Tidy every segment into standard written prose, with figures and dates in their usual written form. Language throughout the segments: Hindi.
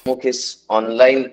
मुख इस ऑनलाइन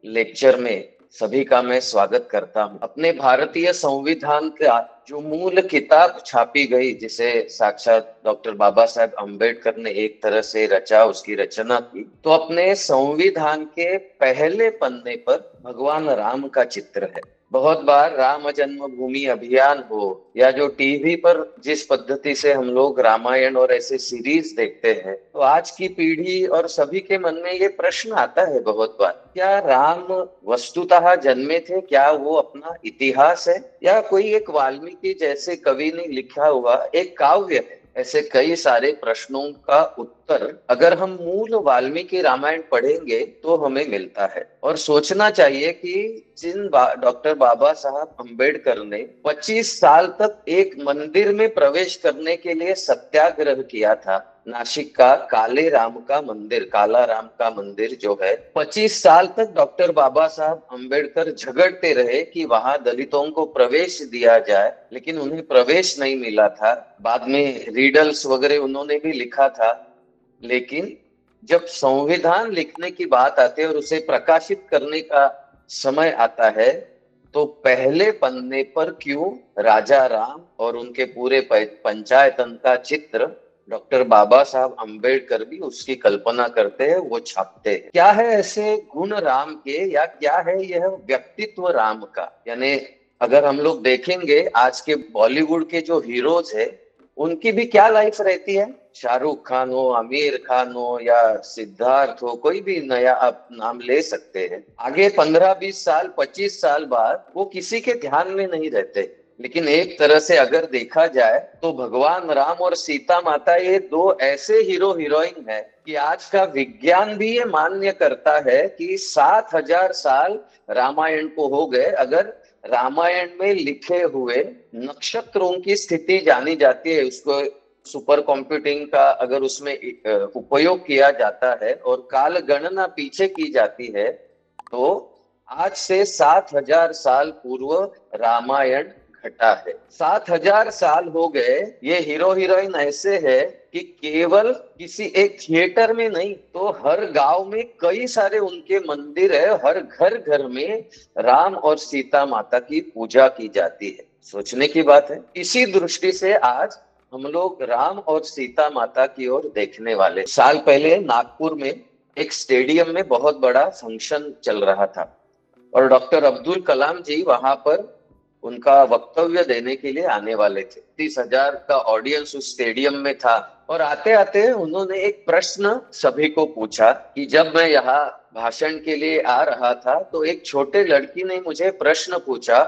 लेक्चर में सभी का मैं स्वागत करता हूं। अपने भारतीय संविधान का जो मूल किताब छापी गई, जिसे साक्षात डॉक्टर बाबा साहेब अम्बेडकर ने एक तरह से रचा, उसकी रचना की, तो अपने संविधान के पहले पन्ने पर भगवान राम का चित्र है। बहुत बार राम जन्मभूमि अभियान हो या जो टीवी पर जिस पद्धति से हम लोग रामायण और ऐसे सीरीज देखते हैं, तो आज की पीढ़ी और सभी के मन में ये प्रश्न आता है बहुत बार, क्या राम वस्तुतः जन्मे थे? क्या वो अपना इतिहास है या कोई एक वाल्मीकि जैसे कवि ने लिखा हुआ एक काव्य है? ऐसे कई सारे प्रश्नों का उत्तर अगर हम मूल वाल्मीकि रामायण पढ़ेंगे तो हमें मिलता है। और सोचना चाहिए कि डॉक्टर बाबा साहब अम्बेडकर ने 25 साल तक एक मंदिर में प्रवेश करने के लिए सत्याग्रह किया था। नासिक का काले राम का मंदिर, काला राम का मंदिर जो है, 25 साल तक डॉक्टर बाबा साहब अम्बेडकर झगड़ते रहे कि वहां दलितों को प्रवेश दिया जाए, लेकिन उन्हें प्रवेश नहीं मिला था। बाद में रीडल्स वगैरह उन्होंने भी लिखा था, लेकिन जब संविधान लिखने की बात आती है और उसे प्रकाशित करने का समय आता है, तो पहले पन्ने पर क्यों राजा राम और उनके पूरे पंचायतन का चित्र डॉक्टर बाबा साहब अम्बेडकर भी उसकी कल्पना करते हैं, वो छापते हैं। क्या है ऐसे गुण राम के, या क्या है यह व्यक्तित्व राम का? यानी अगर हम लोग देखेंगे आज के बॉलीवुड के जो हीरोज है, उनकी भी क्या लाइफ रहती है। शाहरुख खान हो, आमिर खान हो या सिद्धार्थ हो, कोई भी नया आप नाम ले सकते हैं, आगे 15-20 साल 25 साल बाद वो किसी के ध्यान में नहीं रहते। लेकिन एक तरह से अगर देखा जाए तो भगवान राम और सीता माता ये दो ऐसे हीरो हीरोइन है कि आज का विज्ञान भी ये मान्य करता है कि 7,000 साल रामायण को हो गए। अगर रामायण में लिखे हुए नक्षत्रों की स्थिति जानी जाती है, उसको सुपर कंप्यूटिंग का अगर उसमें उपयोग किया जाता है और काल गणना पीछे की जाती है, तो आज से 7,000 साल पूर्व रामायण घटा है। 7,000 साल हो गए। ये हीरो हीरोइन ऐसे है कि केवल किसी एक थिएटर में नहीं, तो हर गांव में कई सारे उनके मंदिर है। हर घर घर में राम और सीता माता की पूजा की जाती है। सोचने की बात है। इसी दृष्टि से आज हम लोग राम और सीता माता की ओर देखने वाले। साल पहले नागपुर में एक स्टेडियम में बहुत बड़ा फंक्शन चल रहा था और डॉक्टर अब्दुल कलाम जी वहां पर उनका वक्तव्य देने के लिए आने वाले थे। 30,000 का ऑडियंस उस स्टेडियम में था और आते आते उन्होंने एक प्रश्न सभी को पूछा कि जब मैं यहाँ भाषण के लिए आ रहा था तो एक छोटे लड़की ने मुझे प्रश्न पूछा,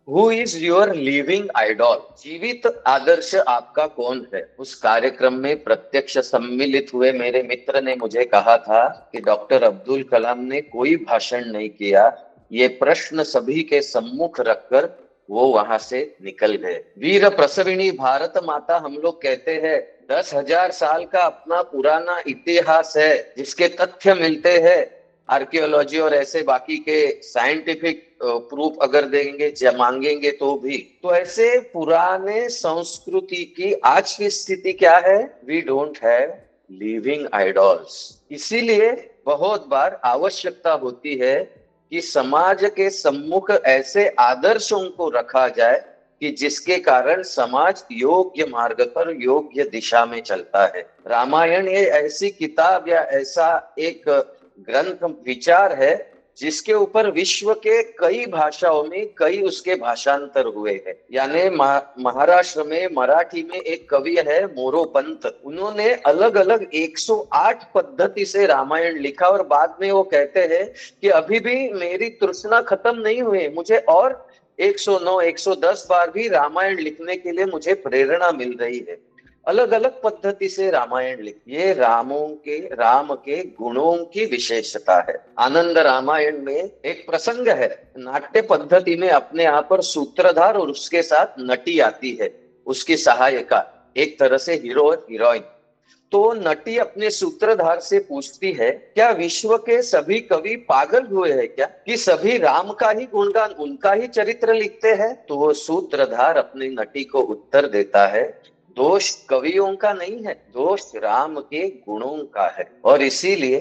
who is your living idol? जीवित आदर्श आपका कौन है? उस कार्यक्रम में प्रत्यक्ष सम्मिलित हुए मेरे मित्र ने मुझे कहा था कि डॉक्टर अब्दुल कलाम ने कोई भाषण नहीं किया, ये प्रश्न सभी के सम्मुख रखकर वो वहां से निकल गए। वीर प्रसविणी भारत माता हम लोग कहते हैं, 10,000 साल का अपना पुराना इतिहास है, जिसके तथ्य मिलते हैं आर्कियोलॉजी और ऐसे बाकी के साइंटिफिक प्रूफ अगर देंगे मांगेंगे तो भी। तो ऐसे पुराने संस्कृति की आज की स्थिति क्या है? We don't have living idols. इसीलिए बहुत बार आवश्यकता होती है कि समाज के सम्मुख ऐसे आदर्शों को रखा जाए कि जिसके कारण समाज योग्य मार्ग पर योग्य दिशा में चलता है। रामायण ये ऐसी किताब या ऐसा एक ग्रंथ विचार है जिसके ऊपर विश्व के कई भाषाओं में कई उसके भाषांतर हुए हैं। यानी महाराष्ट्र में मराठी में एक कवि है मोरोपंत, उन्होंने अलग अलग 108 पद्धति से रामायण लिखा और बाद में वो कहते हैं कि अभी भी मेरी तृष्णा खत्म नहीं हुई, मुझे और 109 110 बार भी रामायण लिखने के लिए मुझे प्रेरणा मिल रही है। अलग अलग पद्धति से रामायण लिख, ये राम के गुणों की विशेषता है। आनंद रामायण में एक प्रसंग है, नाट्य पद्धति में अपने आप पर सूत्रधार और उसके साथ नटी आती है, उसकी सहायिका, एक तरह से हीरो और हीरोइन। तो नटी अपने सूत्रधार से पूछती है, क्या विश्व के सभी कवि पागल हुए हैं क्या कि सभी राम का ही गुणगान, उनका ही चरित्र लिखते हैं? तो वो सूत्रधार अपनी नटी को उत्तर देता है, दोष कवियों का नहीं है, दोष राम के गुणों का है। और इसीलिए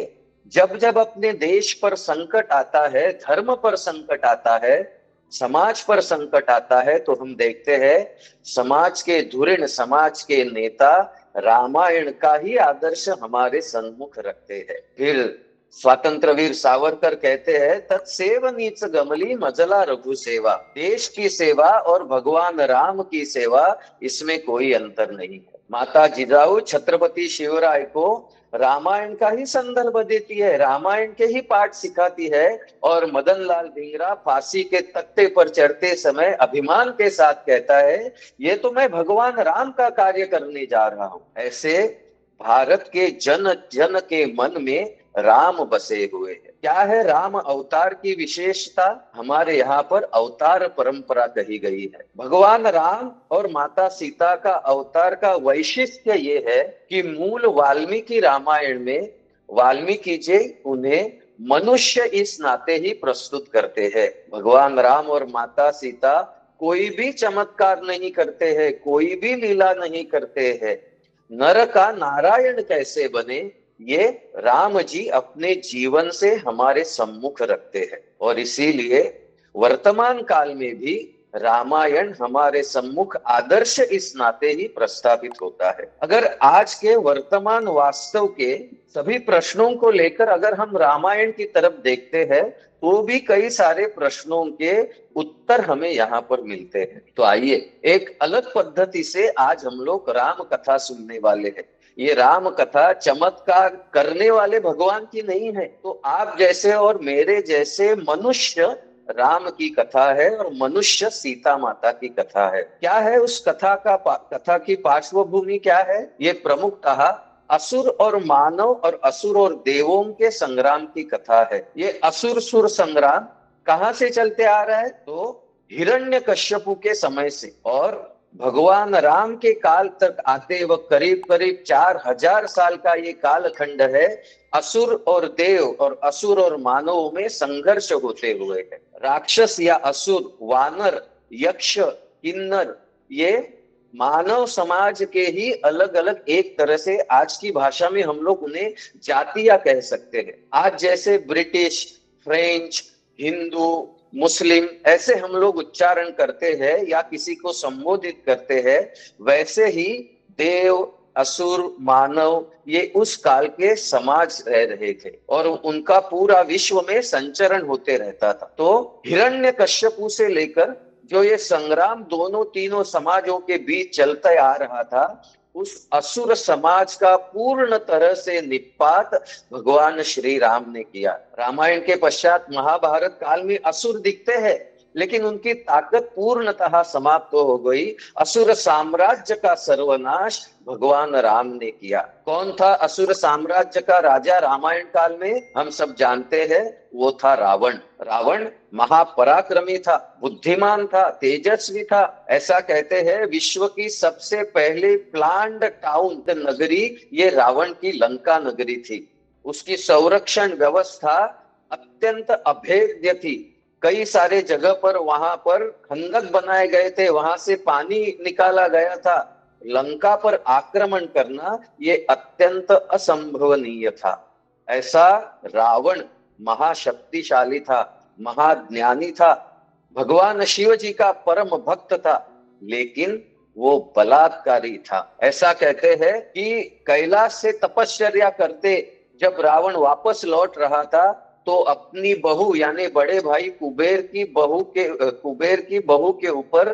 जब जब अपने देश पर संकट आता है, धर्म पर संकट आता है, समाज पर संकट आता है, तो हम देखते हैं समाज के धुरीण, समाज के नेता रामायण का ही आदर्श हमारे सम्मुख रखते हैं। फिर स्वतंत्र वीर सावरकर कहते हैं, तत्सेव नीच गमली मजला रघु सेवा। देश की सेवा और भगवान राम की सेवा, इसमें कोई अंतर नहीं है। माता जिजाऊ छत्रपति शिवराय को रामायण का ही संदर्भ देती है, रामायण के ही पाठ सिखाती है, और मदन लाल धिंगरा फांसी के तख्ते पर चढ़ते समय अभिमान के साथ कहता है, ये तो मैं भगवान राम का कार्य करने जा रहा हूं। ऐसे भारत के जन जन के मन में राम बसे हुए हैं। क्या है राम अवतार की विशेषता? हमारे यहाँ पर अवतार परंपरा कही गई है। भगवान राम और माता सीता का अवतार का वैशिष्ट्य ये है कि मूल वाल्मीकि रामायण में वाल्मीकि जी उन्हें मनुष्य इस नाते ही प्रस्तुत करते हैं। भगवान राम और माता सीता कोई भी चमत्कार नहीं करते हैं, कोई भी लीला नहीं करते हैं। नर का नारायण कैसे बने, ये राम जी अपने जीवन से हमारे सम्मुख रखते हैं, और इसीलिए वर्तमान काल में भी रामायण हमारे सम्मुख आदर्श इस नाते ही प्रस्तावित होता है। अगर आज के वर्तमान वास्तव के सभी प्रश्नों को लेकर अगर हम रामायण की तरफ देखते हैं, तो भी कई सारे प्रश्नों के उत्तर हमें यहाँ पर मिलते हैं। तो आइए एक अलग पद्धति से आज हम लोग राम कथा सुनने वाले हैं। ये राम कथा चमत्कार करने वाले भगवान की नहीं है, तो आप जैसे और मेरे जैसे मनुष्य राम की कथा है, और मनुष्य सीता माता की कथा है। क्या है उस कथा की पार्श्वभूमि क्या है? ये प्रमुखतः असुर और मानव और असुर और देवों के संग्राम की कथा है। ये असुर सुर संग्राम कहां से चलते आ रहा है? तो हिरण्यकश्यपु के समय से, और भगवान राम के काल तक आते वक्त करीब करीब 4000 साल का ये कालखंड है। असुर और देव और असुर और मानव में संघर्ष होते हुए है। राक्षस या असुर, वानर, यक्ष, किन्नर, ये मानव समाज के ही अलग अलग, एक तरह से आज की भाषा में हम लोग उन्हें जातियां कह सकते हैं। आज जैसे ब्रिटिश, फ्रेंच, हिंदू, मुस्लिम ऐसे हम लोग उच्चारण करते हैं या किसी को संबोधित करते हैं, वैसे ही देव, असुर, मानव ये उस काल के समाज रह रहे थे, और उनका पूरा विश्व में संचरण होते रहता था। तो हिरण्यकश्यपु से लेकर जो ये संग्राम दोनों तीनों समाजों के बीच चलता आ रहा था, उस असुर समाज का पूर्ण तरह से निपात भगवान श्री राम ने किया। रामायण के पश्चात महाभारत काल में असुर दिखते हैं, लेकिन उनकी ताकत पूर्णतः समाप्त हो गई। असुर साम्राज्य का सर्वनाश भगवान राम ने किया। कौन था असुर साम्राज्य का राजा रामायण काल में? हम सब जानते हैं, वो था रावण। रावण महापराक्रमी था, बुद्धिमान था, तेजस्वी था। ऐसा कहते हैं विश्व की सबसे पहले प्लान्ड टाउन नगरी ये रावण की लंका नगरी थी। उसकी संरक्षण व्यवस्था अत्यंत अभेद्य थी। कई सारे जगह पर वहां पर खंदक बनाए गए थे, वहां से पानी निकाला गया था। लंका पर आक्रमण करना ये अत्यंत असंभवनीय था। ऐसा रावण महाशक्तिशाली था, महाज्ञानी था, भगवान शिव जी का परम भक्त था, लेकिन वो बलात्कारी था। ऐसा कहते हैं कि कैलाश से तपश्चर्या करते जब रावण वापस लौट रहा था, तो अपनी बहू यानी बड़े भाई कुबेर की बहू के ऊपर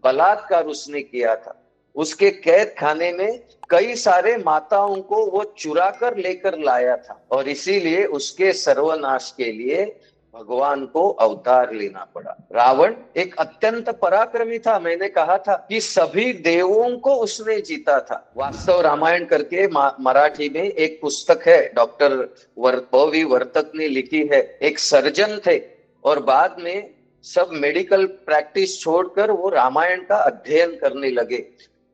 बलात्कार उसने किया था। उसके कैद खाने में कई सारे माताओं को वो चुरा कर लेकर लाया था, और इसीलिए उसके सर्वनाश के लिए भगवान को अवतार लेना पड़ा। रावण एक अत्यंत पराक्रमी था। मैंने कहा था कि सभी देवों को उसने जीता था। वास्तव रामायण करके मराठी में एक पुस्तक है, डॉक्टर वी वर्तक ने लिखी है। एक सर्जन थे और बाद में सब मेडिकल प्रैक्टिस छोड़कर वो रामायण का अध्ययन करने लगे।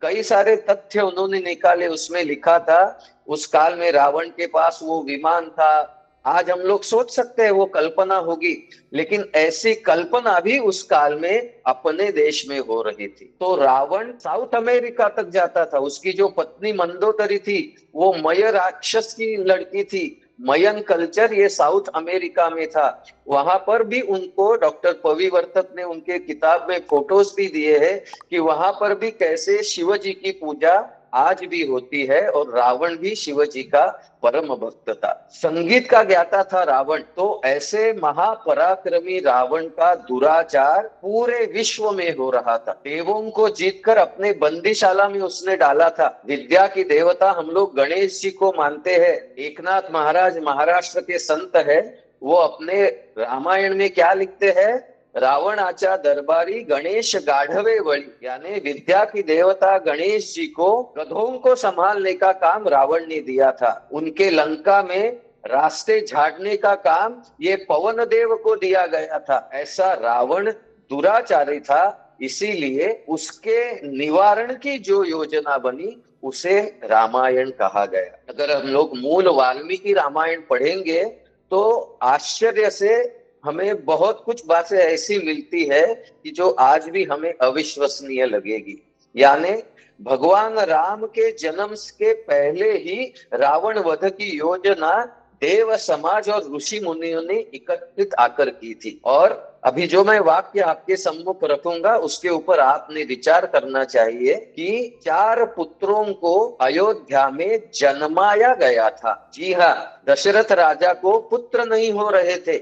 कई सारे तथ्य उन्होंने निकाले। उसमें लिखा था उस काल में रावण के पास वो विमान था। आज हम लोग सोच सकते हैं वो कल्पना होगी, लेकिन ऐसी कल्पना भी उस काल में अपने देश में हो रही थी। तो रावण साउथ अमेरिका तक जाता था। उसकी जो पत्नी मंदोदरी थी वो मय राक्षस की लड़की थी। मयन कल्चर, ये साउथ अमेरिका में था। वहां पर भी उनको डॉक्टर पविवर्तक ने उनके किताब में फोटोज भी दिए हैं कि वहां पर भी कैसे शिव जी की पूजा आज भी होती है, और रावण भी शिव जी का परम भक्त था, संगीत का ज्ञाता था रावण। तो ऐसे महापराक्रमी रावण का दुराचार पूरे विश्व में हो रहा था। देवों को जीतकर अपने बंदीशाला में उसने डाला था। विद्या की देवता हम लोग गणेश जी को मानते हैं। एकनाथ महाराज महाराष्ट्र के संत है, वो अपने रामायण में क्या लिखते हैं, रावण आचा दरबारी गणेश गाढ़वे वली, यानी विद्या की देवता गणेश जी को गधों को संभालने का काम रावण ने दिया था। उनके लंका में रास्ते झाड़ने का काम ये पवन देव को दिया गया था। ऐसा रावण दुराचारी था, इसीलिए उसके निवारण की जो योजना बनी उसे रामायण कहा गया। अगर हम लोग मूल वाल्मीकि रामायण पढ़ेंगे तो आश्चर्य से हमें बहुत कुछ बातें ऐसी मिलती है कि जो आज भी हमें अविश्वसनीय लगेगी। यानी भगवान राम के जन्म के पहले ही रावण वध की योजना देव समाज और ऋषि मुनियों ने एकत्रित आकर की थी। और अभी जो मैं वाक्य आपके सम्मुख रखूंगा उसके ऊपर आपने विचार करना चाहिए कि 4 पुत्रों को अयोध्या में जन्माया गया था। जी हाँ, दशरथ राजा को पुत्र नहीं हो रहे थे,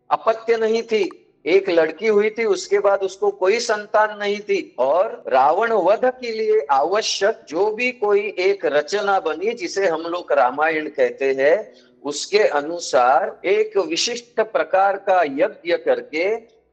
अपत्य नहीं थी, एक लड़की हुई थी, उसके बाद उसको कोई संतान नहीं थी। और रावण वध के लिए आवश्यक जो भी कोई एक रचना बनी, जिसे हम लोग रामायण कहते हैं, उसके अनुसार एक विशिष्ट प्रकार का यज्ञ करके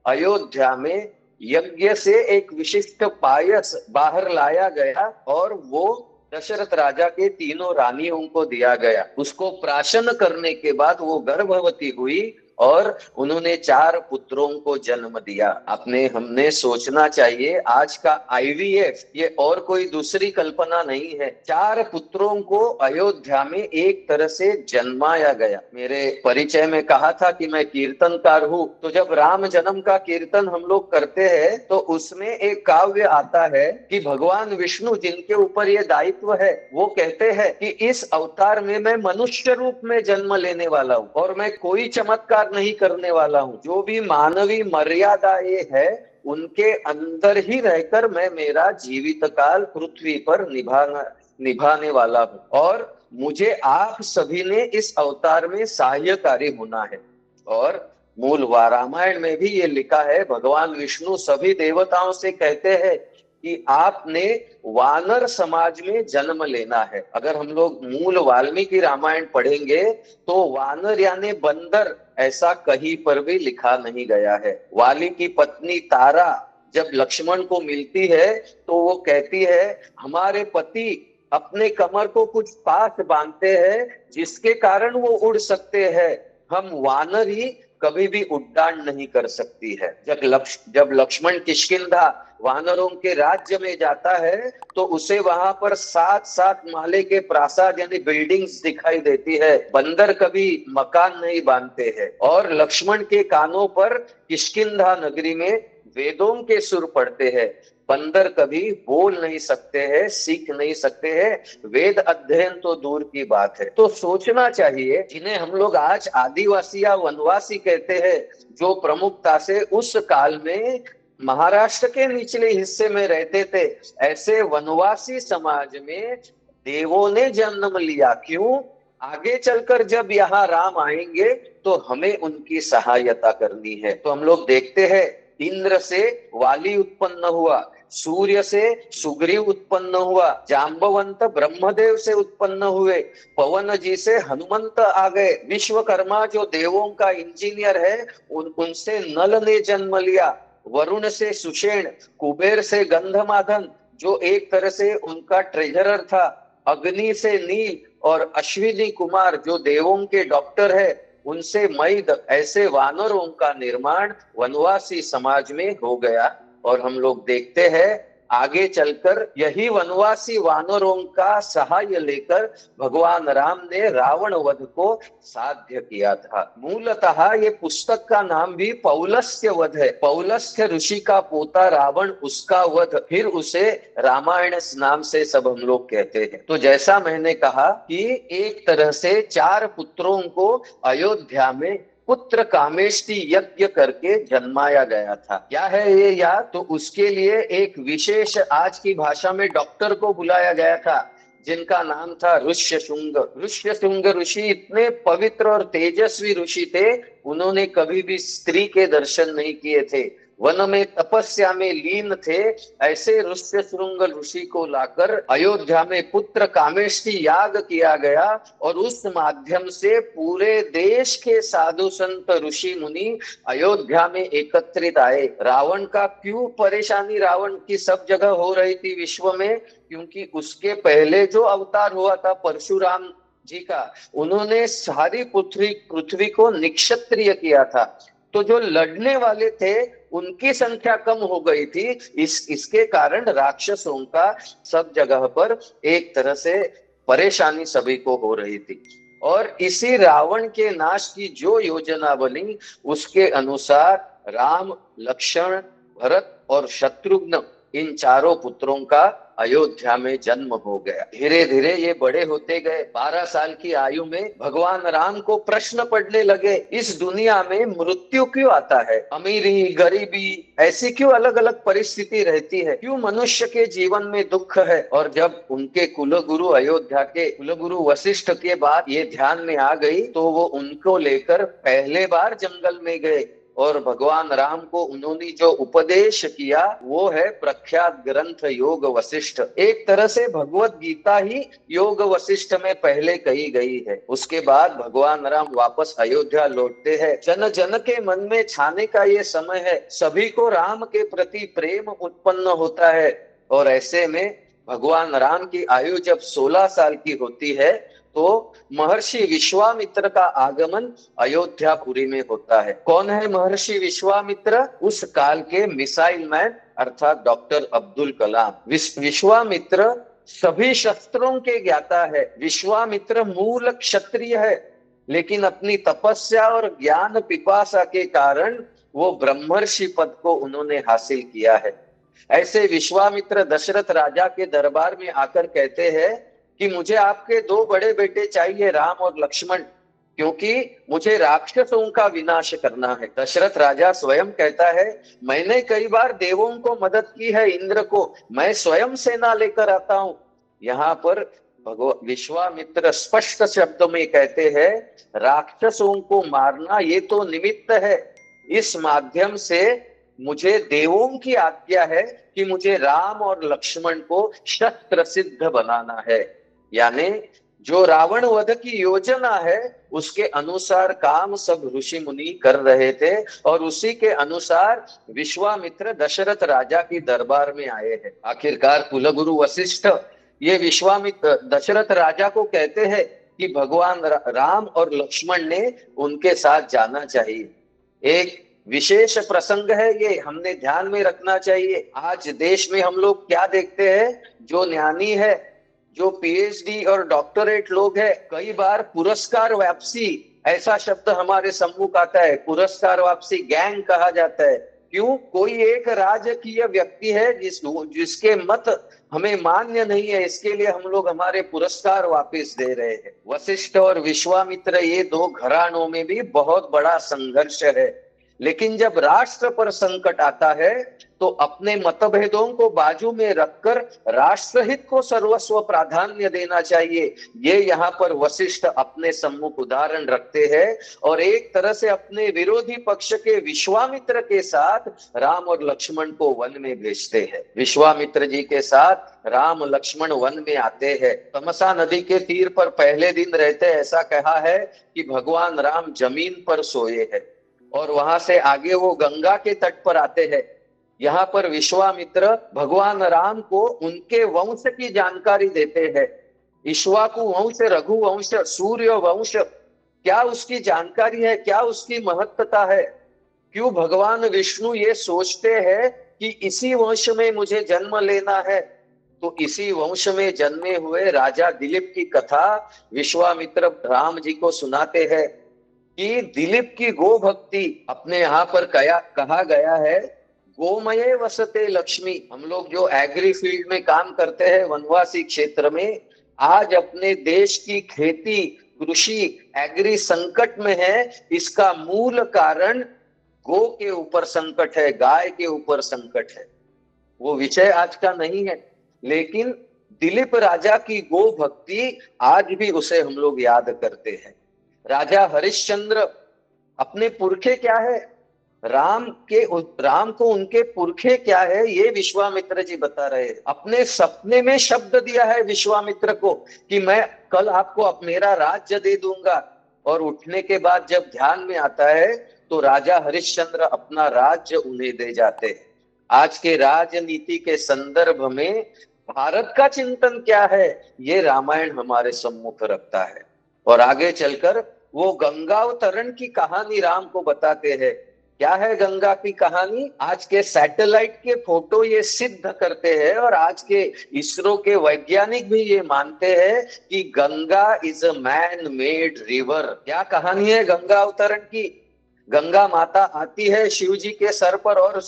अयोध्या में यज्ञ से एक विशिष्ट पायस बाहर लाया गया और वो दशरथ राजा के तीनों रानियों को दिया गया। उसको प्राशन करने के बाद वो गर्भवती हुई और उन्होंने 4 पुत्रों को जन्म दिया। अपने हमने सोचना चाहिए, आज का आईवीएफ ये और कोई दूसरी कल्पना नहीं है। 4 पुत्रों को अयोध्या में एक तरह से जन्माया गया। मेरे परिचय में कहा था कि मैं कीर्तनकार हूँ, तो जब राम जन्म का कीर्तन हम लोग करते हैं तो उसमें एक काव्य आता है कि भगवान विष्णु जिनके ऊपर ये दायित्व है, वो कहते हैं कि इस अवतार में मैं मनुष्य रूप में जन्म लेने वाला हूँ और मैं कोई चमत्कार नहीं करने वाला हूँ। जो भी मानवीय मर्यादाएं है उनके अंदर ही रहकर मैं मेरा जीवित काल पृथ्वी पर निभाने वाला हूँ, और मुझे आप सभी ने इस अवतार में सहायकारी होना है। और मूल रामायण में भी ये लिखा है, भगवान विष्णु सभी देवताओं से कहते हैं कि आपने वानर समाज में जन्म लेना है। अगर हम लोग मूल वाल्मीकि रामायण पढ़ेंगे तो वानर यानी बंदर ऐसा कहीं पर भी लिखा नहीं गया है। वाली की पत्नी तारा जब लक्ष्मण को मिलती है तो वो कहती है हमारे पति अपने कमर को कुछ पास बांधते हैं जिसके कारण वो उड़ सकते हैं, हम वानर ही कभी भी उड्डान नहीं कर सकती है। जब लक्ष्मण किष्किंधा वानरों के राज्य में जाता है तो उसे वहां पर 7-7 माले के प्रासाद यानी बिल्डिंग्स दिखाई देती है। बंदर कभी मकान नहीं बांधते हैं। और लक्ष्मण के कानों पर किष्किंधा नगरी में वेदों के सुर पड़ते हैं। बंदर कभी बोल नहीं सकते हैं, सीख नहीं सकते हैं, वेद अध्ययन तो दूर की बात है। तो सोचना चाहिए, जिन्हें हम लोग आज आदिवासी या वनवासी कहते हैं, जो प्रमुखता से उस काल में महाराष्ट्र के निचले हिस्से में रहते थे, ऐसे वनवासी समाज में देवों ने जन्म लिया। क्यों? आगे चलकर जब यहाँ राम आएंगे तो हमें उनकी सहायता करनी है। तो हम लोग देखते हैं, इंद्र से वाली उत्पन्न हुआ, सूर्य से सुग्रीव उत्पन्न हुआ, जाम्बवंत ब्रह्मदेव से उत्पन्न हुए, पवन जी से हनुमंत आ गए, विश्वकर्मा जो देवों का इंजीनियर है उनसे नल ने जन्म लिया, वरुण से सुषेण, कुबेर से गंधमादन जो एक तरह से उनका ट्रेजरर था, अग्नि से नील, और अश्विनी कुमार जो देवों के डॉक्टर है उनसे मैद। ऐसे वानरों का निर्माण वनवासी समाज में हो गया। और हम लोग देखते हैं आगे चलकर यही वनवासी वानरों का सहाय लेकर भगवान राम ने रावण वध को साध्य किया था। मूलतः ये पुस्तक का नाम भी पौलस्त्य वध है। पौलस्त्य ऋषि का पोता रावण, उसका वध, फिर उसे रामायण नाम से सब हम लोग कहते हैं। तो जैसा मैंने कहा कि एक तरह से 4 पुत्रों को अयोध्या में पुत्र कामेष्टि यज्ञ करके जन्माया गया था। क्या है ये याद? तो उसके लिए एक विशेष, आज की भाषा में डॉक्टर को बुलाया गया था, जिनका नाम था ऋष्यशृंग। ऋष्यशृंग ऋषि इतने पवित्र और तेजस्वी ऋषि थे, उन्होंने कभी भी स्त्री के दर्शन नहीं किए थे, वन में तपस्या में लीन थे। ऐसे ऋष्यशृंग ऋषि को लाकर अयोध्या में पुत्र कामेष्टि याग किया गया और उस माध्यम से पूरे देश के साधु संत ऋषि मुनि अयोध्या में एकत्रित आए। रावण का क्यों परेशानी रावण की सब जगह हो रही थी विश्व में? क्योंकि उसके पहले जो अवतार हुआ था परशुराम जी का, उन्होंने सारी पृथ्वी को निक्षत्रिय किया था। तो जो लड़ने वाले थे उनकी संख्या कम हो गई थी। इसके कारण राक्षसों का सब जगह पर एक तरह से परेशानी सभी को हो रही थी। और इसी रावण के नाश की जो योजना बनी, उसके अनुसार राम, लक्ष्मण, भरत और शत्रुघ्न, इन चारों पुत्रों का अयोध्या में जन्म हो गया। धीरे धीरे ये बड़े होते गए। 12 साल की आयु में भगवान राम को प्रश्न पड़ने लगे, इस दुनिया में मृत्यु क्यों आता है? अमीरी, गरीबी, ऐसी क्यों अलग अलग परिस्थिति रहती है? क्यों मनुष्य के जीवन में दुख है? और जब उनके कुलगुरु, अयोध्या के कुलगुरु वशिष्ठ के बात ये ध्यान में आ गई, तो वो उनको लेकर पहले बार जंगल में गए और भगवान राम को उन्होंने जो उपदेश किया वो है प्रख्यात ग्रंथ योग वशिष्ठ। एक तरह से भगवत गीता ही योग वशिष्ठ में पहले कही गई है। उसके बाद भगवान राम वापस अयोध्या लौटते हैं। जन जन के मन में छाने का ये समय है, सभी को राम के प्रति प्रेम उत्पन्न होता है। और ऐसे में भगवान राम की आयु जब 16 साल की होती है तो महर्षि विश्वामित्र का आगमन अयोध्यापुरी में होता है। कौन है महर्षि विश्वामित्र? उस काल के मिसाइल मैन अर्थात डॉक्टर अब्दुल कलाम। विश्वामित्र सभी शस्त्रों के ज्ञाता है। विश्वामित्र मूल क्षत्रिय है, लेकिन अपनी तपस्या और ज्ञान पिपासा के कारण वो ब्रह्मर्षि पद को उन्होंने हासिल किया है। ऐसे विश्वामित्र दशरथ राजा के दरबार में आकर कहते हैं कि मुझे आपके 2 बड़े बेटे चाहिए, राम और लक्ष्मण, क्योंकि मुझे राक्षसों का विनाश करना है। दशरथ राजा स्वयं कहता है, मैंने कई बार देवों को मदद की है, इंद्र को, मैं स्वयं सेना लेकर आता हूं। यहाँ पर विश्वामित्र स्पष्ट शब्द में कहते हैं, राक्षसों को मारना ये तो निमित्त है, इस माध्यम से मुझे देवों की आज्ञा है कि मुझे राम और लक्ष्मण को शस्त्र सिद्ध बनाना है। यानी जो रावण वध की योजना है उसके अनुसार काम सब ऋषि मुनि कर रहे थे और उसी के अनुसार विश्वामित्र दशरथ राजा की दरबार में आए हैं। आखिरकार कुलगुरु वशिष्ठ ये विश्वामित्र दशरथ राजा को कहते हैं कि भगवान राम और लक्ष्मण ने उनके साथ जाना चाहिए। एक विशेष प्रसंग है, ये हमने ध्यान में रखना चाहिए। आज देश में हम लोग क्या देखते हैं, जो ज्ञानी है, जो पीएचडी और डॉक्टरेट लोग हैं, कई बार पुरस्कार वापसी ऐसा शब्द हमारे सम्मुख आता है। पुरस्कार वापसी गैंग कहा जाता है। क्यों? कोई एक राजकीय व्यक्ति है जिसके मत हमें मान्य नहीं है, इसके लिए हम लोग हमारे पुरस्कार वापस दे रहे हैं। वशिष्ठ और विश्वामित्र ये 2 घरानों में भी बहुत बड़ा संघर्ष है। लेकिन जब राष्ट्र पर संकट आता है तो अपने मतभेदों को बाजू में रखकर राष्ट्रहित को सर्वस्व प्राधान्य देना चाहिए। ये यहाँ पर वशिष्ठ अपने सम्मुख उदाहरण रखते हैं और एक तरह से अपने विरोधी पक्ष के विश्वामित्र के साथ राम और लक्ष्मण को वन में भेजते हैं। विश्वामित्र जी के साथ राम लक्ष्मण वन में आते हैं। तमसा नदी के तीर पर पहले दिन रहते, ऐसा कहा है कि भगवान राम जमीन पर सोए हैं और वहां से आगे वो गंगा के तट पर आते हैं। यहाँ पर विश्वामित्र भगवान राम को उनके वंश की जानकारी देते हैं। इक्ष्वाकु वंश, रघु वंश, सूर्य वंश, क्या उसकी जानकारी है, क्या उसकी महत्ता है? क्यों भगवान विष्णु ये सोचते हैं कि इसी वंश में मुझे जन्म लेना है। तो इसी वंश में जन्मे हुए राजा दिलीप की कथा विश्वामित्र राम जी को सुनाते हैं कि दिलीप की गो भक्ति, अपने यहाँ पर कहा गया है गोमये वसते लक्ष्मी। हम लोग जो एग्री फील्ड में काम करते हैं वनवासी क्षेत्र में, आज अपने देश की खेती कृषि एग्री संकट में है। इसका मूल कारण गो के ऊपर संकट है, गाय के ऊपर संकट है। वो विषय आज का नहीं है, लेकिन दिलीप राजा की गो भक्ति आज भी उसे हम लोग याद करते हैं। राजा हरिश्चंद्र, अपने पुरखे क्या है, राम को उनके पुरखे क्या है, ये विश्वामित्र जी बता रहे हैं। अपने सपने में शब्द दिया है विश्वामित्र को कि मैं कल आपको मेरा राज्य दे दूंगा, और उठने के बाद जब ध्यान में आता है तो राजा हरिश्चंद्र अपना राज्य उन्हें दे जाते हैं। आज के राजनीति के संदर्भ में भारत का चिंतन क्या है, ये रामायण हमारे सम्मुख रखता है। और आगे चलकर वो गंगावतरण की कहानी राम को बताते हैं। क्या है गंगा की कहानी? आज के सैटेलाइट के फोटो ये सिद्ध करते हैं, और आज के इसरो के वैज्ञानिक भी ये मानते हैं कि Ganga is a man made river. क्या कहानी है गंगा अवतरण की? गंगा माता आती है शिव जी के सर पर और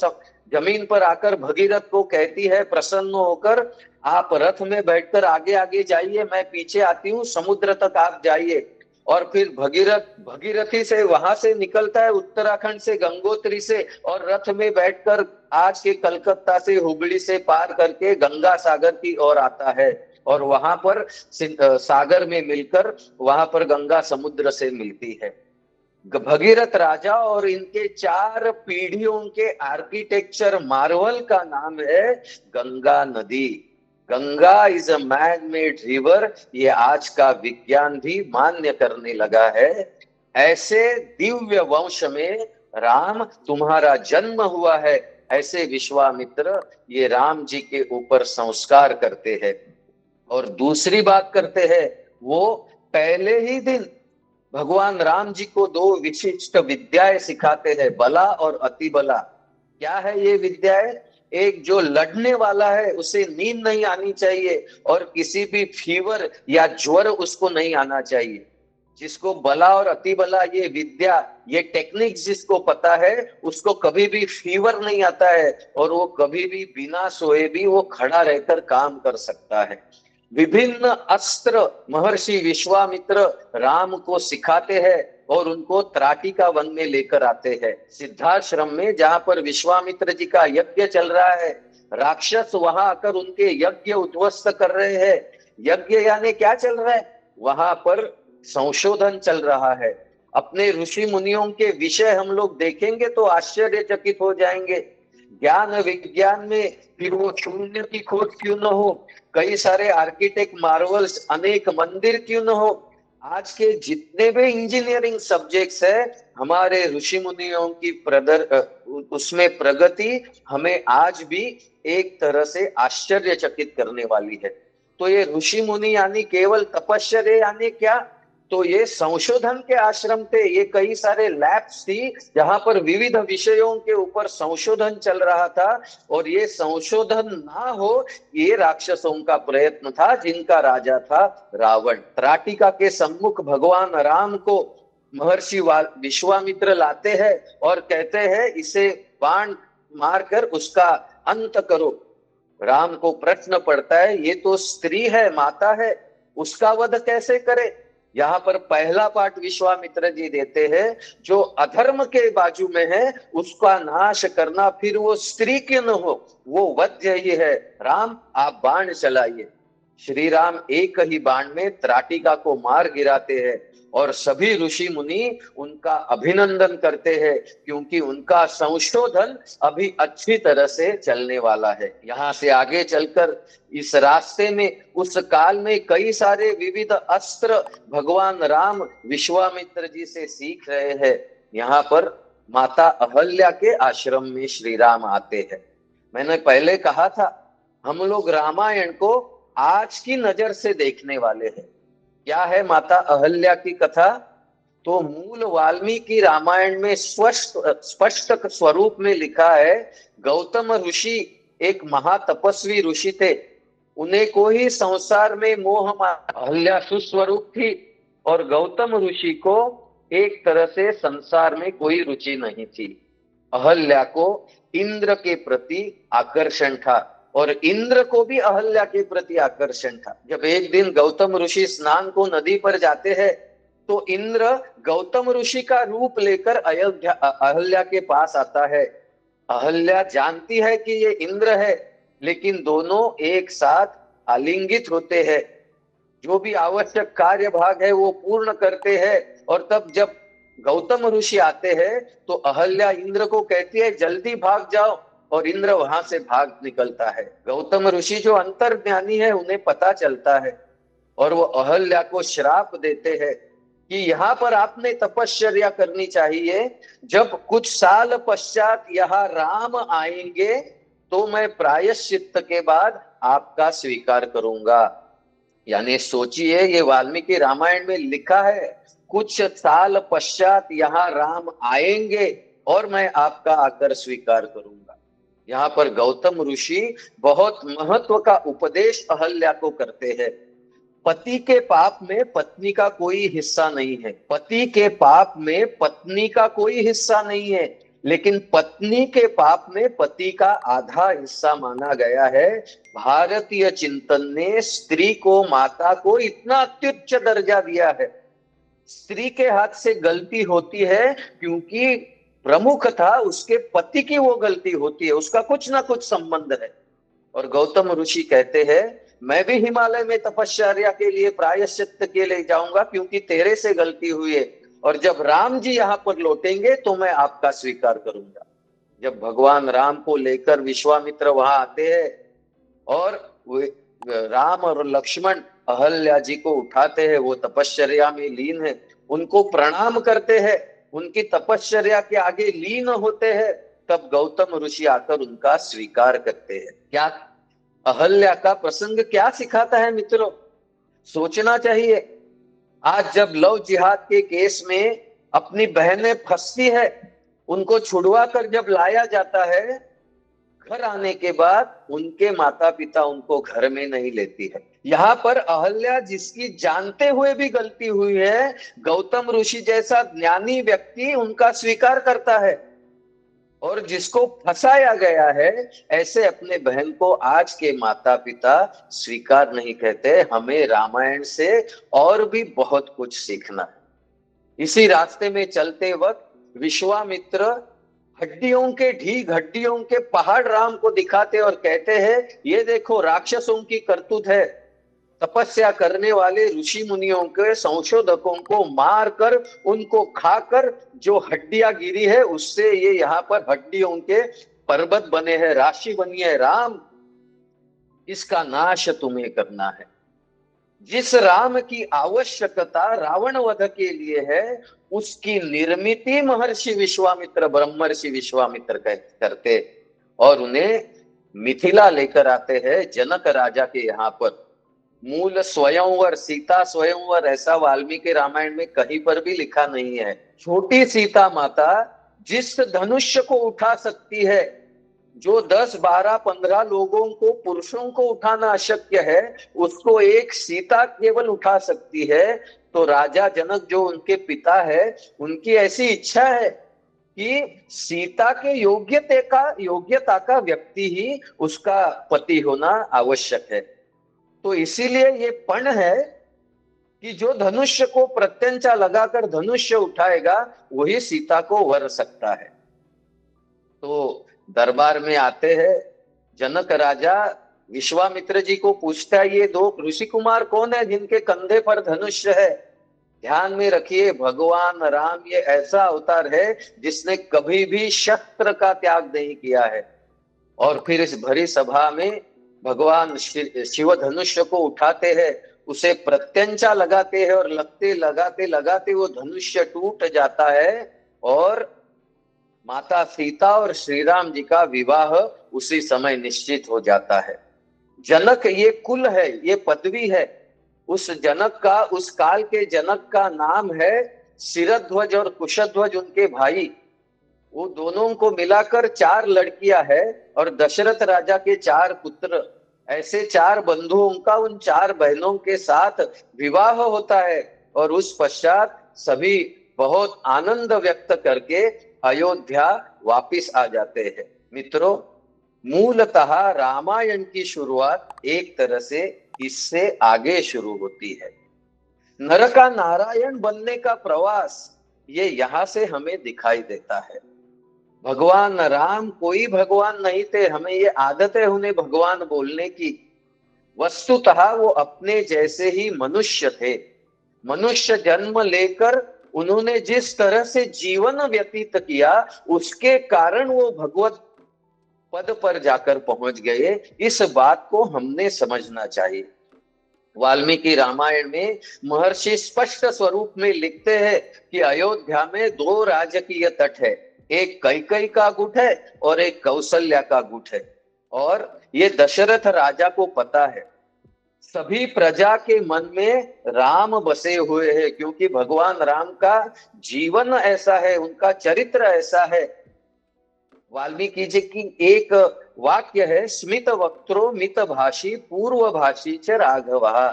जमीन पर आकर भगीरथ को कहती है प्रसन्न होकर, आप रथ में बैठकर आगे आगे जाइए, मैं पीछे आती हूँ, समुद्र तक आप जाइए। और फिर भगीरथी से वहां से निकलता है, उत्तराखंड से गंगोत्री से, और रथ में बैठकर आज के कलकत्ता से हुगली से पार करके गंगा सागर की ओर आता है, और वहां पर सागर में मिलकर वहां पर गंगा समुद्र से मिलती है। भगीरथ राजा और इनके 4 पीढ़ियों के आर्किटेक्चर मार्वल का नाम है गंगा नदी। Ganga is a man made river, ये आज का विज्ञान भी मान्य करने लगा है। ऐसे दिव्य वंश में राम तुम्हारा जन्म हुआ है, ऐसे विश्वामित्र ये राम जी के ऊपर संस्कार करते हैं। और दूसरी बात करते हैं, वो पहले ही दिन भगवान राम जी को 2 विशिष्ट विद्याएं सिखाते हैं, बला और अति बला। क्या है ये विद्याएं? एक जो लड़ने वाला है उसे नींद नहीं आनी चाहिए, और किसी भी फीवर या ज्वर उसको नहीं आना चाहिए। जिसको बला और अति बला ये विद्या, ये टेक्निक जिसको पता है, उसको कभी भी फीवर नहीं आता है, और वो कभी भी बिना सोए भी वो खड़ा रहकर काम कर सकता है। विभिन्न अस्त्र महर्षि विश्वामित्र राम को सिखाते हैं और उनको त्राटिका वन में लेकर आते हैं। सिद्धाश्रम में जहां पर विश्वामित्र जी का यज्ञ चल रहा है, राक्षस वहां आकर उनके यज्ञ उद्ध्वस्त कर रहे हैं। यज्ञ यानी क्या चल रहा है? वहां पर संशोधन चल रहा है। अपने ऋषि मुनियों के विषय हम लोग देखेंगे तो आश्चर्यचकित हो जाएंगे। ज्ञान विज्ञान में फिर वो शून्य की खोज क्यों न हो, कई सारे आर्किटेक्ट मार्वल्स, अनेक मंदिर क्यों न हो, आज के जितने भी इंजीनियरिंग सब्जेक्ट्स है, हमारे ऋषि मुनियों की उसमें प्रगति हमें आज भी एक तरह से आश्चर्यचकित करने वाली है। तो ये ऋषि मुनि यानी केवल तपस्या यानी क्या? तो ये संशोधन के आश्रम थे, ये कई सारे लैब्स थी जहां पर विविध विषयों के ऊपर संशोधन चल रहा था। और ये संशोधन ना हो, ये राक्षसों का प्रयत्न था, जिनका राजा था रावण। त्राटिका के सम्मुख भगवान राम को महर्षि विश्वामित्र लाते हैं और कहते हैं इसे बाण मारकर उसका अंत करो। राम को प्रश्न पड़ता है, ये तो स्त्री है, माता है, उसका वध कैसे करे? यहाँ पर पहला पाठ विश्वामित्र जी देते हैं, जो अधर्म के बाजू में है उसका नाश करना, फिर वो स्त्री क्यों न हो, वो वध्य ही है। राम आप बाण चलाइए। श्री राम एक ही बाण में त्राटिका को मार गिराते हैं, और सभी ऋषि मुनि उनका अभिनंदन करते हैं, क्योंकि उनका संशोधन अभी अच्छी तरह से चलने वाला है। यहाँ से आगे चलकर इस रास्ते में उस काल में कई सारे विविध अस्त्र भगवान राम विश्वामित्र जी से सीख रहे हैं। यहाँ पर माता अहल्या के आश्रम में श्री राम आते हैं। मैंने पहले कहा था, हम लोग रामायण को आज की नजर से देखने वाले हैं। क्या है माता अहल्या की कथा? तो मूल वाल्मीकि रामायण में स्पष्ट स्पष्ट स्वरूप में लिखा है, गौतम ऋषि एक महातपस्वी ऋषि थे, उन्हें कोई संसार में मोह अहल्या सुस्वरूप थी, और गौतम ऋषि को एक तरह से संसार में कोई रुचि नहीं थी। अहल्या को इंद्र के प्रति आकर्षण था, और इंद्र को भी अहल्या के प्रति आकर्षण था। जब एक दिन गौतम ऋषि स्नान को नदी पर जाते हैं, तो इंद्र गौतम ऋषि का रूप लेकर अहल्या के पास आता है। अहल्या जानती है कि ये इंद्र है, लेकिन दोनों एक साथ आलिंगित होते हैं, जो भी आवश्यक कार्य भाग है वो पूर्ण करते हैं। और तब जब गौतम ऋषि आते हैं, तो अहल्या इंद्र को कहती है जल्दी भाग जाओ, और इंद्र वहां से भाग निकलता है। गौतम ऋषि जो अंतर्ज्ञानी है, उन्हें पता चलता है, और वो अहल्या को श्राप देते हैं कि यहाँ पर आपने तपश्चर्या करनी चाहिए, जब कुछ साल पश्चात यहाँ राम आएंगे तो मैं प्रायश्चित्त के बाद आपका स्वीकार करूंगा। यानी सोचिए, ये वाल्मीकि रामायण में लिखा है, कुछ साल पश्चात यहाँ राम आएंगे और मैं आपका आकर स्वीकार करूंगा। यहाँ पर गौतम ऋषि बहुत महत्व का उपदेश अहल्या को करते हैं। पति के पाप में पत्नी का कोई हिस्सा नहीं है, पति के पाप में पत्नी का कोई हिस्सा नहीं है, लेकिन पत्नी के पाप में पति का आधा हिस्सा माना गया है। भारतीय चिंतन ने स्त्री को, माता को इतना अत्युच्च दर्जा दिया है। स्त्री के हाथ से गलती होती है क्योंकि प्रमुख था, उसके पति की वो गलती होती है, उसका कुछ ना कुछ संबंध है। और गौतम ऋषि कहते हैं, मैं भी हिमालय में तपश्चर्या के लिए, प्रायश्चित्त के लिए जाऊंगा, क्योंकि तेरे से गलती हुई है, और जब राम जी यहाँ पर लौटेंगे तो मैं आपका स्वीकार करूंगा। जब भगवान राम को लेकर विश्वामित्र वहां आते हैं, और राम और लक्ष्मण अहल्या जी को उठाते हैं, वो तपश्चर्या में लीन है, उनको प्रणाम करते हैं, उनकी तपश्चर्या के आगे लीन होते हैं, तब गौतम ऋषि आकर उनका स्वीकार करते हैं। क्या अहल्या का प्रसंग क्या सिखाता है मित्रों? सोचना चाहिए। आज जब लव जिहाद के केस में अपनी बहनें फंसती है, उनको छुड़वा कर जब लाया जाता है, घर आने के बाद उनके माता पिता उनको घर में नहीं लेती है। यहाँ पर अहल्या, जिसकी जानते हुए भी गलती हुई है, गौतम ऋषि जैसा ज्ञानी व्यक्ति उनका स्वीकार करता है, और जिसको फंसाया गया है, ऐसे अपने बहन को आज के माता पिता स्वीकार नहीं करते। हमें रामायण से और भी बहुत कुछ सीखना है। इसी रास्ते में चलते वक्त विश्वामित्र हड्डियों के ढीग, हड्डियों के पहाड़ राम को दिखाते और कहते हैं, ये देखो राक्षसों की करतूत है, तपस्या करने वाले ऋषि मुनियों के संशोधकों को मारकर, उनको खाकर जो हड्डियां गिरी है, उससे ये यहाँ पर हड्डियों के पर्वत बने हैं, राशि बनी है। राम, इसका नाश तुम्हें करना है। जिस राम की आवश्यकता रावण वध के लिए है, उसकी निर्मिति महर्षि विश्वामित्र, ब्रह्मर्षि विश्वामित्र करते, और उन्हें मिथिला लेकर आते हैं जनक राजा के यहाँ पर। मूल स्वयंवर, सीता स्वयंवर, ऐसा वाल्मीकि रामायण में कहीं पर भी लिखा नहीं है। छोटी सीता माता जिस धनुष्य को उठा सकती है, जो 10, 12, 15 लोगों को, पुरुषों को उठाना अशक्य है, उसको एक सीता केवल उठा सकती है। तो राजा जनक, जो उनके पिता है, उनकी ऐसी इच्छा है कि सीता के योग्यता का व्यक्ति ही उसका पति होना आवश्यक है। तो इसीलिए ये पण है कि जो धनुष्य को प्रत्यंचा लगाकर धनुष्य उठाएगा, वही सीता को वर सकता है। तो दरबार में आते हैं जनक राजा, विश्वामित्र जी को पूछता है, ये दो ऋषि कुमार कौन है जिनके कंधे पर धनुष्य है? ध्यान में रखिए, भगवान राम ये ऐसा अवतार है जिसने कभी भी शस्त्र का त्याग नहीं किया है। और फिर इस भरी सभा में भगवान शिव धनुष्य को उठाते हैं, उसे प्रत्यंचा लगाते हैं, और लगाते लगाते वो धनुष्य टूट जाता है, और माता सीता और श्री राम जी का विवाह उसी समय निश्चित हो जाता है। जनक ये कुल है, ये पदवी है। उस जनक का, उस काल के जनक का नाम है शिरध्वज और कुशध्वज उनके भाई, वो दोनों को मिलाकर 4 लड़कियां है, और दशरथ राजा के 4 पुत्र, ऐसे 4 बंधुओं का उन 4 बहनों के साथ विवाह होता है। और उस पश्चात सभी बहुत आनंद व्यक्त करके अयोध्या वापिस आ जाते हैं। मित्रों, मूलतः रामायण की शुरुआत एक तरह से इससे आगे शुरू होती है। नर का नारायण बनने का प्रवास ये यहां से हमें दिखाई देता है। भगवान राम कोई भगवान नहीं थे, हमें ये आदत है उन्हें भगवान बोलने की। वस्तुतः वो अपने जैसे ही मनुष्य थे। मनुष्य जन्म लेकर उन्होंने जिस तरह से जीवन व्यतीत किया, उसके कारण वो भगवत पद पर जाकर पहुंच गए। इस बात को हमने समझना चाहिए। वाल्मीकि रामायण में महर्षि स्पष्ट स्वरूप में लिखते हैं कि अयोध्या में 2 राजकीय तट है, एक कैकई का गुट है और एक कौशल्या का गुट है। और ये दशरथ राजा को पता है। सभी प्रजा के मन में राम बसे हुए हैं, क्योंकि भगवान राम का जीवन ऐसा है, उनका चरित्र ऐसा है। वाल्मीकि जी की एक वाक्य है, स्मित वक्त्रो मित भाषी पूर्व भाषी च राघवा।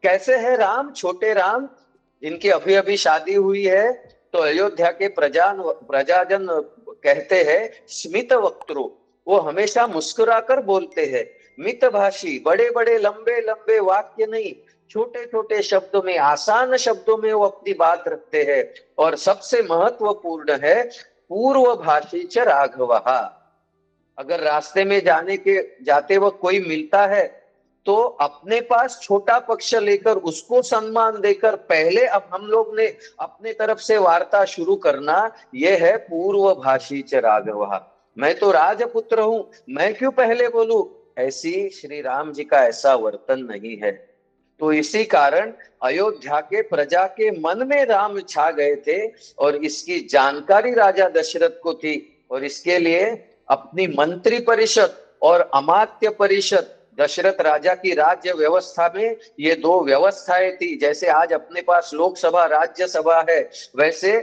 कैसे है राम, छोटे राम जिनकी अभी अभी शादी हुई है, तो अयोध्या के प्रजाजन कहते हैं स्मित वक्त्रो, वो हमेशा मुस्कुराकर बोलते हैं। मित भाषी, बड़े बड़े लंबे लंबे वाक्य नहीं, छोटे छोटे शब्दों में, आसान शब्दों में वो अपनी बात रखते हैं। और सबसे महत्वपूर्ण है पूर्व भाषी च राघवा। अगर रास्ते में जाते वक्त कोई मिलता है, तो अपने पास छोटा पक्ष लेकर उसको सम्मान देकर पहले अब हम लोग ने अपने तरफ से वार्ता शुरू करना, यह है पूर्व भाषी च राघवा। मैं तो राजपुत्र हूं, मैं क्यों पहले बोलूं? ऐसी श्री राम जी का ऐसा वर्तन नहीं है। तो इसी कारण अयोध्या के प्रजा के मन में राम छा गए थे, और इसकी जानकारी राजा दशरथ को थी। और इसके लिए अपनी मंत्री परिषद और अमात्य परिषद, दशरथ राजा की राज्य व्यवस्था में ये 2 व्यवस्थाएं थी। जैसे आज अपने पास लोकसभा राज्यसभा है, वैसे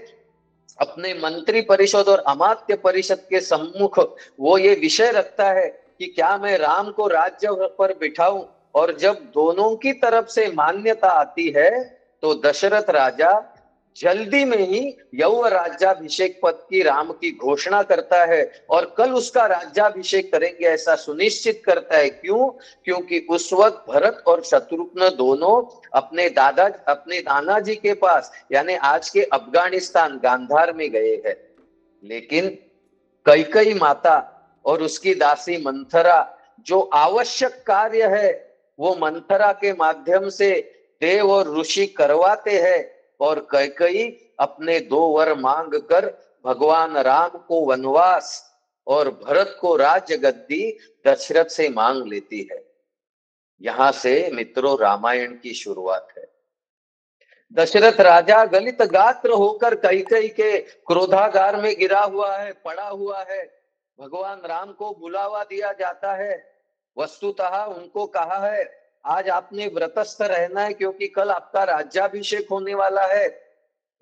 अपने मंत्री परिषद और अमात्य परिषद के सम्मुख वो ये विषय रखता है कि क्या मैं राम को राज्य पर बिठाऊं। और जब दोनों की तरफ से मान्यता आती है, तो दशरथ राजा जल्दी में ही यौव राज्याभिषेक पद की राम की घोषणा करता है, और कल उसका राज्याभिषेक करेंगे ऐसा सुनिश्चित करता है। क्यों? क्योंकि उस वक्त भरत और शत्रुघ्न दोनों अपने नाना जी के पास, यानी आज के अफगानिस्तान गांधार में गए हैं। लेकिन कैकई माता और उसकी दासी मंथरा, जो आवश्यक कार्य है वो मंथरा के माध्यम से देव और ऋषि करवाते हैं, और कैकई अपने 2 वर मांग कर भगवान राम को वनवास और भरत को राज्य गद्दी दशरथ से मांग लेती है। यहां से मित्रों रामायण की शुरुआत है। दशरथ राजा गलित गात्र होकर कैकई के क्रोधागार में गिरा हुआ है, पड़ा हुआ है। भगवान राम को बुलावा दिया जाता है। वस्तुतः उनको कहा है आज आपने व्रतस्थ रहना है, क्योंकि कल आपका राज्याभिषेक होने वाला है।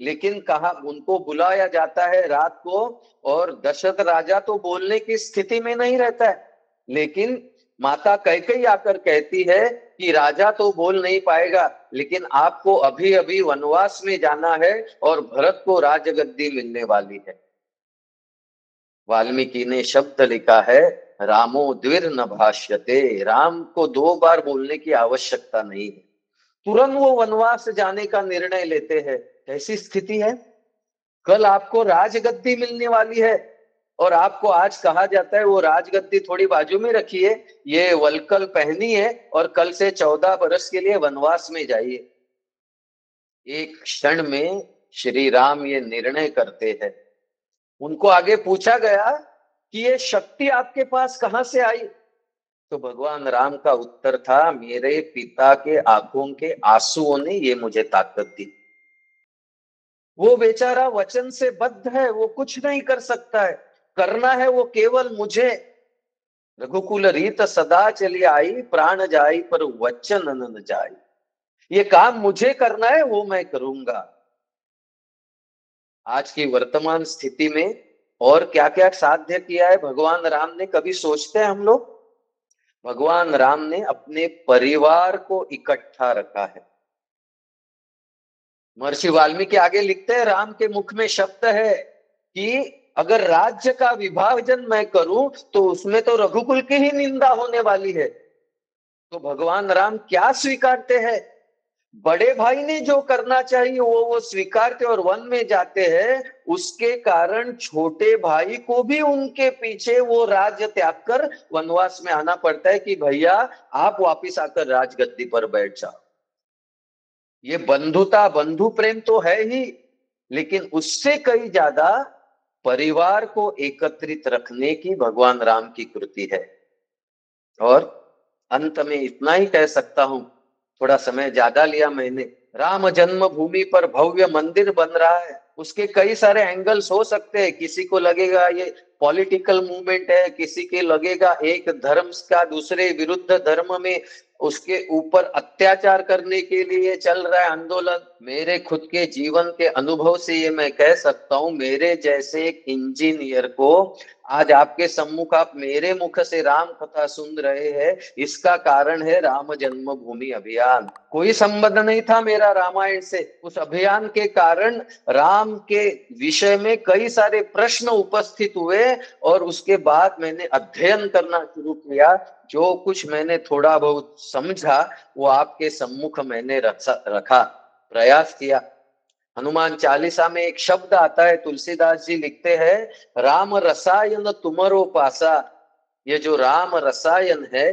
लेकिन कहा, उनको बुलाया जाता है रात को, और दशरथ राजा तो बोलने की स्थिति में नहीं रहता है। लेकिन माता कैकेयी आकर कहती है कि राजा तो बोल नहीं पाएगा, लेकिन आपको अभी अभी वनवास में जाना है और भरत को राजगद्दी मिलने वाली है। वाल्मीकि ने शब्द लिखा है, रामो द्विर न भाष्यते। राम को 2 बार बोलने की आवश्यकता नहीं है, तुरंत वो वनवास जाने का निर्णय लेते हैं। कैसी स्थिति है? कल आपको राजगद्दी मिलने वाली है, और आपको आज कहा जाता है वो राजगद्दी थोड़ी बाजू में रखिए, ये वलकल पहनी है और कल से 14 बरस के लिए वनवास में जाइए। एक क्षण में श्री राम ये निर्णय करते हैं। उनको आगे पूछा गया कि ये शक्ति आपके पास कहां से आई? तो भगवान राम का उत्तर था, मेरे पिता के आंखों के आंसुओं ने ये मुझे ताकत दी। वो बेचारा वचन से बद्ध है, वो कुछ नहीं कर सकता है। करना है वो केवल मुझे। रघुकुल रीत सदा चली आई, प्राण जाई पर वचन न जाई। ये काम मुझे करना है, वो मैं करूंगा। आज की वर्तमान स्थिति में और क्या क्या साध्य किया है भगवान राम ने, कभी सोचते हैं हम लोग? भगवान राम ने अपने परिवार को इकट्ठा रखा है। महर्षि वाल्मीकि आगे लिखते हैं, राम के मुख में शब्द है कि अगर राज्य का विभाजन मैं करूं तो उसमें तो रघुकुल की ही निंदा होने वाली है। तो भगवान राम क्या स्वीकारते हैं? बड़े भाई ने जो करना चाहिए वो स्वीकारते और वन में जाते हैं। उसके कारण छोटे भाई को भी उनके पीछे वो राज्य त्याग कर वनवास में आना पड़ता है कि भैया आप वापिस आकर राजगद्दी पर बैठ जाओ। ये बंधुता, बंधु प्रेम तो है ही, लेकिन उससे कई ज्यादा परिवार को एकत्रित रखने की भगवान राम की कृति है। और अंत में इतना ही कह सकता हूं, थोड़ा समय ज्यादा लिया मैंने। राम जन्मभूमि पर भव्य मंदिर बन रहा है, उसके कई सारे एंगल्स हो सकते हैं। किसी को लगेगा ये पॉलिटिकल मूवमेंट है, किसी के लगेगा एक धर्म का दूसरे विरुद्ध धर्म में उसके ऊपर अत्याचार करने के लिए चल रहा है आंदोलन। मेरे खुद के जीवन के अनुभव से ये मैं कह सकता हूं, मेरे जैसे एक इंजीनियर को आज आपके सम्मुख आप मेरे मुख से राम कथा सुन रहे हैं, इसका कारण है राम जन्मभूमि अभियान। कोई संबंध नहीं था मेरा रामायण से। उस अभियान के कारण राम के विषय में कई सारे प्रश्न उपस्थित हुए और उसके बाद मैंने अध्ययन करना शुरू किया। जो कुछ मैंने थोड़ा बहुत समझा वो आपके सम्मुख मैंने रखा, प्रयास किया। हनुमान चालीसा में एक शब्द आता है, तुलसीदास जी लिखते हैं, राम रसायन तुमरो पासा। ये जो राम रसायन है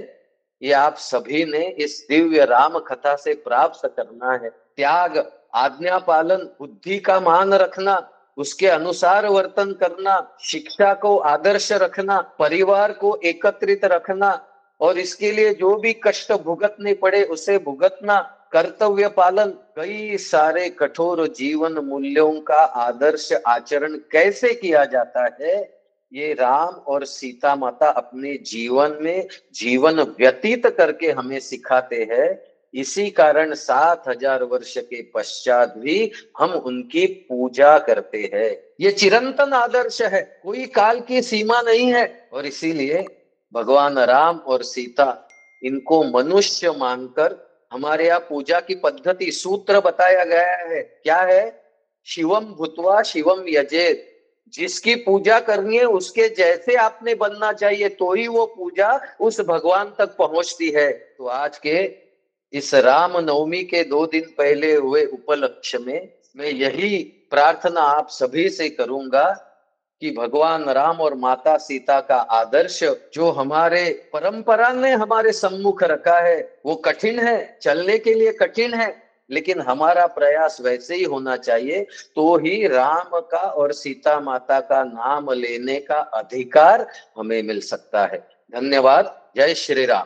ये आप सभी ने इस दिव्य राम कथा से प्राप्त करना है। त्याग, आज्ञा पालन, बुद्धि का मान रखना, उसके अनुसार वर्तन करना, शिक्षा को आदर्श रखना, परिवार को एकत्रित रखना और इसके लिए जो भी कष्ट भुगतने पड़े उसे भुगतना, कर्तव्य पालन, कई सारे कठोर जीवन मूल्यों का आदर्श आचरण कैसे किया जाता है, ये राम और सीता माता अपने जीवन में जीवन व्यतीत करके हमें सिखाते हैं। इसी कारण 7,000 वर्ष के पश्चात भी हम उनकी पूजा करते हैं। ये चिरंतन आदर्श है, कोई काल की सीमा नहीं है। और इसीलिए भगवान राम और सीता, इनको मनुष्य मानकर हमारे यहाँ पूजा की पद्धति सूत्र बताया गया है। क्या है? शिवम भूत्वा शिवम यजेत। जिसकी पूजा करनी है उसके जैसे आपने बनना चाहिए, तो ही वो पूजा उस भगवान तक पहुंचती है। तो आज के इस राम नवमी के 2 दिन पहले हुए उपलक्ष्य में मैं यही प्रार्थना आप सभी से करूंगा कि भगवान राम और माता सीता का आदर्श जो हमारे परंपरा ने हमारे सम्मुख रखा है वो कठिन है, चलने के लिए कठिन है, लेकिन हमारा प्रयास वैसे ही होना चाहिए। तो ही राम का और सीता माता का नाम लेने का अधिकार हमें मिल सकता है। धन्यवाद। जय श्री राम।